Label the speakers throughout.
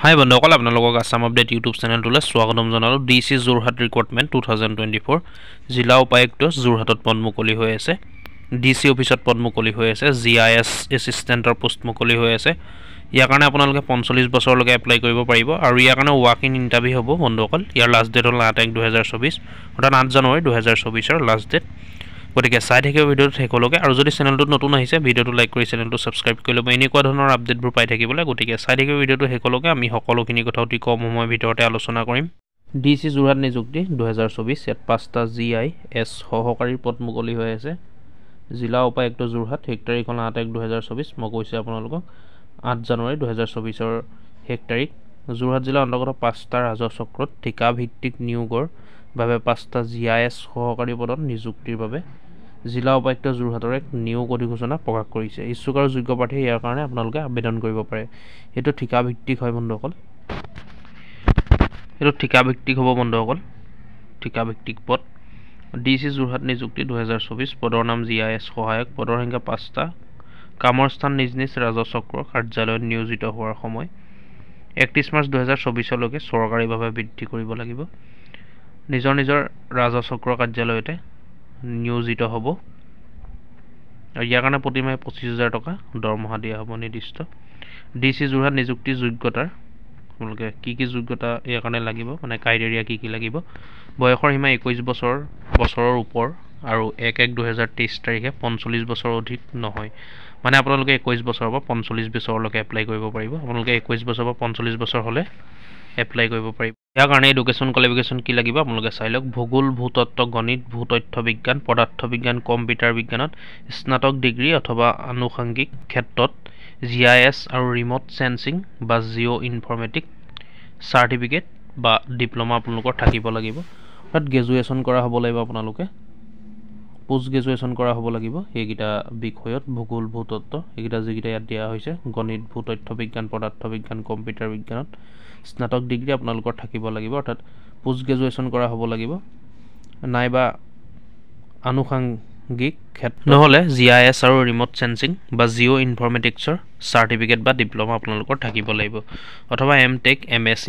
Speaker 1: হাই বন্ধুসকল, আপোনালোকক Assam update YouTube চেনেলটোলৈ স্বাগতম জনালোঁ। ডিচি যোৰহাট ৰিক্ৰুটমেণ্ট 2024 জিলা উপায়ুক্ত যোৰহাটত পদ মুকলি হৈ আছে। ডিচি অফিচত পদ মুকলি হৈ আছে। GIS এছিষ্টেণ্টৰ পোষ্ট মুকলি হৈ আছে। ইয়াৰ কাৰণে আপোনালোকে 45 বছৰলৈকে এপ্লাই কৰিব পাৰিব আৰু ইয়াৰ কাৰণে ৱাক ইন ইণ্টাৰভিউ হ'ব বন্ধুসকল। ইয়াৰ লাষ্ট ডেট হ'ল 8/1/2024, অৰ্থাৎ 8 জানুৱাৰী 2024 লাষ্ট ডেট। গতিকে চাই থাকিব ভিডিঅ'টো শেষলৈকে, আৰু যদি চেনেলটোত নতুন আহিছে ভিডিঅ'টো লাইক কৰি চেনেলটো ছাবস্ক্ৰাইব কৰি ল'ব এনেকুৱা ধৰণৰ আপডেটবোৰ পাই থাকিবলৈ। গতিকে চাই থাকিব ভিডিঅ'টো শেষলৈকে। আমি সকলোখিনি কথা অতি কম সময়ৰ ভিতৰতে আলোচনা কৰিম। ডিচি যোৰহাট নিযুক্তি 2024, ইয়াত 5টা GIS সহকাৰীৰ পদ মুকলি হৈ আছে। জিলা উপায়ুক্ত যোৰহাট, শেষ তাৰিখ হ'ল 8/1/2024। মই কৈছোঁ আপোনালোকক 8 জানুৱাৰী 2024 শেষ তাৰিখ। যোৰহাট জিলাৰ অন্তৰ্গত 5টা ৰাজহ চক্ৰত ঠিকাভিত্তিক নিয়োগৰ বাবে 5টা GIS সহকাৰী পদত নিযুক্তিৰ বাবে জিলা উপায়ুক্ত যোৰহাটৰ এক নিয়োগ অধিসূচনা প্ৰকাশ কৰিছে। ইচ্ছুক আৰু যোগ্য প্ৰাৰ্থীয়ে ইয়াৰ কাৰণে আপোনালোকে আবেদন কৰিব পাৰে। এইটো ঠিকাভিত্তিক হয় বন্ধুসকল, এইটো ঠিকাভিত্তিক হ'ব বন্ধুসকল, ঠিকাভিত্তিক পদ। ডিচি যোৰহাট নিযুক্তি 2024, পদৰ নাম GIS সহায়ক, পদৰ সংখ্যা 5টা, কামৰ স্থান নিজ নিজ ৰাজহ চক্ৰ কাৰ্যালয়ত নিয়োজিত হোৱাৰ সময় 31 মাৰ্চ 2024লৈকে চৰকাৰীভাৱে বৃদ্ধি কৰিব লাগিব। নিজৰ নিজৰ ৰাজহ চক্ৰ কাৰ্যালয়তে নিয়োজিত হ'ব আৰু ইয়াৰ কাৰণে প্ৰতিমাহে 25,000 টকা দৰমহা দিয়া হ'ব নিৰ্দিষ্ট। ডিচি যোৰহাট নিযুক্তি যোগ্যতাৰ আপোনালোকে কি যোগ্যতা ইয়াৰ কাৰণে লাগিব, মানে ক্ৰাইটেৰিয়া কি লাগিব। বয়সৰ সীমা 21 বছৰৰ ওপৰ আৰু 1/1/2023 তাৰিখে 45 বছৰৰ অধিক নহয়। মানে আপোনালোকে 21 বছৰৰ পৰা 45 বছৰলৈকে এপ্লাই কৰিব পাৰিব। আপোনালোকে 21 বছৰৰ পৰা 45 বছৰ হ'লে এপ্লাই কৰিব পাৰিব। ইয়াৰ কাৰণে এডুকেশ্যন কোৱালিফিকেশ্যন কি লাগিব আপোনালোকে চাই লওক। ভূগোল, ভূতত্ত্ব, গণিত, ভূতথ্য বিজ্ঞান, পদাৰ্থ বিজ্ঞান, কম্পিউটাৰ বিজ্ঞানত স্নাতক ডিগ্ৰী অথবা আনুষংগিক ক্ষেত্ৰত GIS আৰু ৰিম'ট সেন্সিং বা জিঅ' ইনফৰমেটিক চাৰ্টিফিকেট বা ডিপ্ল'মা আপোনালোকৰ থাকিব লাগিব। অৰ্থাৎ গ্ৰেজুৱেশ্যন কৰা হ'ব লাগিব আপোনালোকে, পোষ্ট গ্ৰেজুৱেশ্যন কৰা হ'ব লাগিব এইকেইটা বিষয়ত। ভূগোল, ভূতত্ত্ব এইকেইটা যিকেইটা ইয়াত দিয়া হৈছে, গণিত, ভূতথ্য বিজ্ঞান, পদাৰ্থ বিজ্ঞান, কম্পিউটাৰ বিজ্ঞানত স্নাতক ডিগ্ৰী আপোনালোকৰ থাকিব লাগিব, অৰ্থাৎ পোষ্ট গ্ৰেজুৱেশ্যন কৰা হ'ব লাগিব, নাইবা আনুষংগিক ক্ষেত্ৰত নহ'লে GIS আৰু ৰিম'ট সেন্সিং বা জিঅ' ইনফৰমেটিক্সৰ চাৰ্টিফিকেট বা ডিপ্ল'মা আপোনালোকৰ থাকিব লাগিব, অথবা M.Tech, MSc,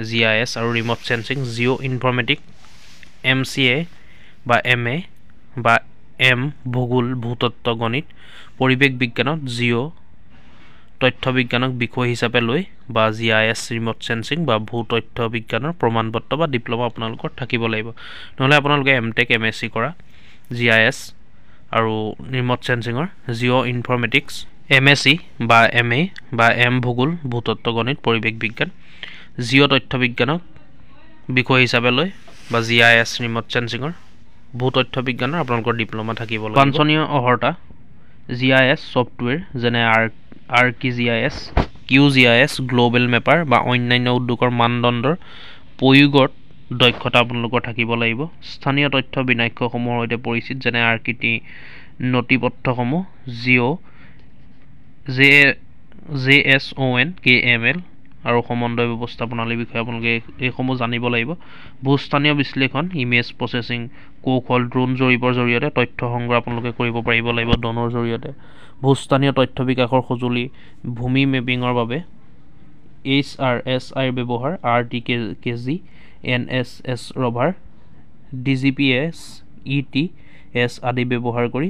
Speaker 1: GIS আৰু ৰিম'ট সেন্সিং, জিঅ' ইনফৰমেটিক, MCA বা MA বা ভূগোল, ভূতত্ত্ব, গণিত, পৰিৱেশ বিজ্ঞানত জিঅ' তথ্য বিজ্ঞানক বিষয় হিচাপে লৈ বা GIS, ৰিম'ট সেন্সিং বা ভূতথ্য বিজ্ঞানৰ প্ৰমাণপত্ৰ বা ডিপ্ল'মা আপোনালোকৰ থাকিব লাগিব। নহ'লে আপোনালোকে M.Tech, MSc কৰা, GIS আৰু ৰিম'ট সেন্সিঙৰ, জিঅ' ইনফৰমেটিক্স, MSc বা MA বা ভূগোল, ভূতত্ত্ব, গণিত, পৰিৱেশ বিজ্ঞান, জিঅ' তথ্য বিজ্ঞানক বিষয় হিচাপে লৈ বা GIS, ৰিম'ট সেন্সিঙৰ, ভূতথ্য বিজ্ঞানৰ আপোনালোকৰ ডিপ্ল'মা থাকিব লাগিব। বাঞ্ছনীয় অৰ্হতা GIS ছফ্টৱেৰ যেনে ArcGIS, QGIS, গ্ল'বেল মেপাৰ বা অন্যান্য উদ্যোগৰ মানদণ্ডৰ প্ৰয়োগত দক্ষতা আপোনালোকৰ থাকিব লাগিব। স্থানীয় তথ্য বিন্যাসসমূহৰ সৈতে পৰিচিত যেনে আকৃতি নথিপত্ৰসমূহ, JSON, KML আৰু সমন্বয় ব্যৱস্থাপনালীৰ বিষয়ে আপোনালোকে এইসমূহ জানিব লাগিব। ভূস্থানীয় বিশ্লেষণ, ইমেজ প্ৰচেছিং কৌশল, ড্ৰোন জৰীপৰ জৰিয়তে তথ্য সংগ্ৰহ আপোনালোকে কৰিব পাৰিব লাগিব ড্ৰোনৰ জৰিয়তে। ভূস্থানীয় তথ্য বিকাশৰ সঁজুলি, ভূমি মেপিঙৰ বাবে HRSIৰ ব্যৱহাৰ, RTKG, NSS ৰভাৰ, DGPS, ETS আদি ব্যৱহাৰ কৰি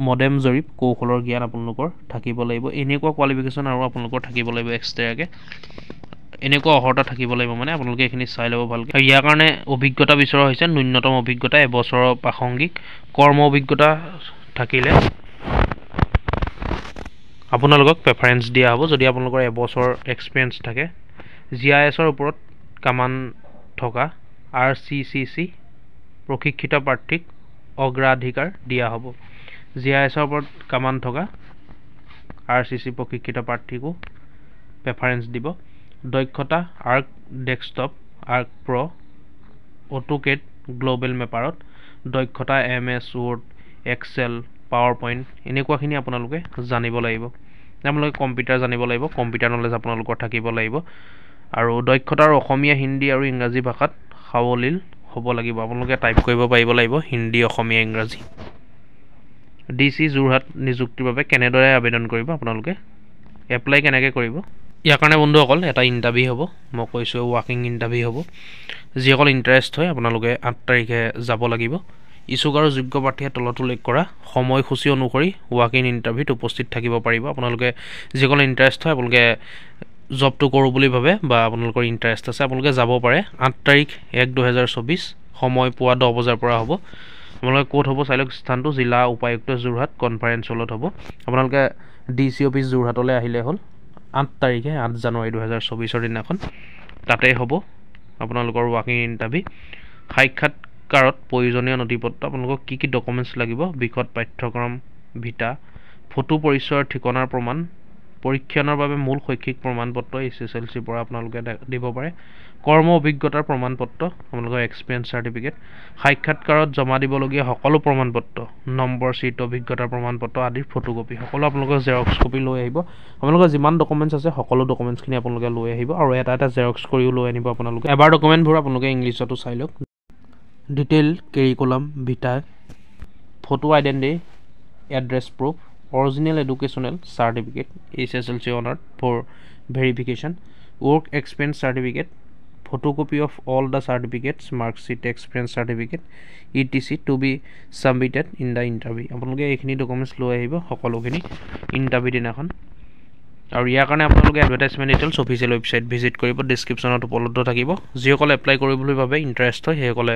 Speaker 1: মডেম জৰীপ কৌশলৰ জ্ঞান আপোনালোকৰ থাকিব লাগিব। এনেকুৱা কোৱালিফিকেশ্যন আৰু আপোনালোকৰ থাকিব লাগিব এক্সট্ৰাকৈ, এনেকুৱা অৰ্হতা থাকিব লাগিব, মানে আপোনালোকে এইখিনি চাই ল'ব ভালকৈ। আৰু ইয়াৰ কাৰণে অভিজ্ঞতা বিচৰা হৈছে ন্যূনতম অভিজ্ঞতা এবছৰৰ প্ৰাসংগিক কৰ্ম অভিজ্ঞতা থাকিলে আপোনালোকক প্ৰেফাৰেঞ্চ দিয়া হ'ব যদি আপোনালোকৰ এবছৰ এক্সপিৰিয়েঞ্চ থাকে। GISৰ ওপৰত কামান থকা RCCC প্ৰশিক্ষিত প্ৰাৰ্থীক অগ্ৰাধিকাৰ দিয়া হ'ব। GISৰ ওপৰত কামান থকা RCC প্ৰশিক্ষিত প্ৰাৰ্থীকো প্ৰেফাৰেঞ্চ দিব। দক্ষতা আৰ্ক ডেস্কটপ, আৰ্ক প্ৰ, অটোকেড, গ্ল'বেল মেপাৰত দক্ষতা MS Word, Excel, PowerPoint এনেকুৱাখিনি আপোনালোকে জানিব লাগিব। আপোনালোকে কম্পিউটাৰ জানিব লাগিব, কম্পিউটাৰ নলেজ আপোনালোকৰ থাকিব লাগিব। আৰু দক্ষতাৰ অসমীয়া, হিন্দী আৰু ইংৰাজী ভাষাত সাৱলীল হ'ব লাগিব। আপোনালোকে টাইপ কৰিব পাৰিব লাগিব হিন্দী, অসমীয়া, ইংৰাজী। ডিচি যোৰহাট নিযুক্তিৰ বাবে কেনেদৰে আবেদন কৰিব আপোনালোকে, এপ্লাই কেনেকৈ কৰিব ইয়াৰ কাৰণে বন্ধুসকল এটা ইণ্টাৰভিউ হ'ব, মই কৈছোঁ ৱাকিং ইণ্টাৰভিউ হ'ব। যিসকল ইণ্টাৰেষ্ট হয় আপোনালোকে 8 তাৰিখে যাব লাগিব। ইচ্ছুক আৰু যোগ্য প্ৰাৰ্থীয়ে তলত উল্লেখ কৰা সময়সূচী অনুসৰি ৱাকিং ইণ্টাৰভিউত উপস্থিত থাকিব পাৰিব। আপোনালোকে যিসকল ইণ্টাৰেষ্ট হয় আপোনালোকে জবটো কৰোঁ বুলি ভাবে বা আপোনালোকৰ ইণ্টাৰেষ্ট আছে আপোনালোকে যাব পাৰে। 8 তাৰিখ 1/2024 সময় পুৱা 10 বজাৰ পৰা হ'ব। আপোনালোকে ক'ত হ'ব চাই লওক, স্থানটো জিলা উপায়ুক্ত যোৰহাট কনফাৰেন্স হলত হ'ব। আপোনালোকে DC অফিচ যোৰহাটলৈ আহিলে হ'ল। 8 তাৰিখে 8 জানুৱাৰী 2024 দিনাখন তাতে হ'ব আপোনালোকৰ ৱাকিং ইণ্টাৰভিউ। সাক্ষাৎকাৰত প্ৰয়োজনীয় নথিপত্ৰ আপোনালোকক কি ডকুমেণ্টছ লাগিব, বিশদ পাঠ্যক্ৰম ভিটা, ফটো পৰিচয়ৰ ঠিকনাৰ প্ৰমাণ, পৰীক্ষণৰ বাবে মূল শৈক্ষিক প্ৰমাণপত্ৰ SSLCৰ পৰা আপোনালোকে দিব পাৰে, কৰ্ম অভিজ্ঞতাৰ প্ৰমাণপত্ৰ আপোনালোকৰ এক্সপিৰিয়েঞ্চ চাৰ্টিফিকেট, সাক্ষাৎকাৰত জমা দিবলগীয়া সকলো প্ৰমাণপত্ৰ, নম্বৰ চিট, অভিজ্ঞতাৰ প্ৰমাণপত্ৰ আদিৰ ফটোকপি সকলো আপোনালোকৰ জেৰক্স কপি লৈ আহিব। আপোনালোকৰ যিমান ডকুমেণ্টছ আছে সকলো ডকুমেণ্টছখিনি আপোনালোকে লৈ আহিব আৰু এটা এটা জেৰক্স কৰিও লৈ আনিব আপোনালোকে। এবাৰ ডকুমেণ্টবোৰ আপোনালোকে ইংলিছতো চাই লওক। Detail curriculum vitae, photo identity, address proof, original educational certificate SSLC onward for verification, work experience certificate, photocopy of all the certificates, marksheet, experience certificate, etc. to be submitted in the interview. আপোনালোকে এইখিনি documents লৈ আহিব সকলোখিনি interview দিনাখন। আৰু ইয়াৰ কাৰণে আপোনালোকে advertisement details official website visit কৰিব, ডিছক্ৰিপশ্যনত উপলব্ধ থাকিব। যিসকলে এপ্লাই কৰিবলৈ বাবে ইণ্টাৰেষ্ট হয় সেইসকলে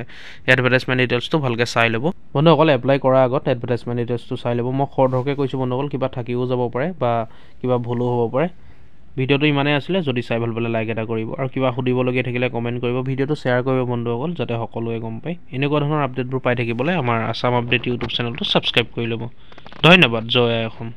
Speaker 1: এডভাৰটাইজমেণ্ট ডিটেইলছটো ভালকৈ চাই ল'ব। বন্ধুসকলে এপ্লাই কৰাৰ আগত এডভাৰটাইজমেণ্ট ডিটেইলছটো চাই ল'ব। মই খৰধৰকৈ কৈছোঁ বন্ধুসকল, কিবা থাকিও যাব পাৰে বা কিবা ভুলো হ'ব পাৰে। ভিডিঅ'টো ইমানেই আছিলে, যদি চাই ভাল পালে লাইক এটা কৰিব আৰু কিবা সুধিবলগীয়া থাকিলে কমেণ্ট কৰিব, ভিডিঅ'টো শ্বেয়াৰ কৰিব বন্ধুসকল, যাতে সকলোৱে গম পায়। এনেকুৱা ধৰণৰ আপডেটবোৰ পাই থাকিবলৈ আমাৰ আছাম আপডেট ইউটিউব চেনেলটো ছাবস্ক্ৰাইব কৰি ল'ব। ধন্যবাদ। জয় আই অসম।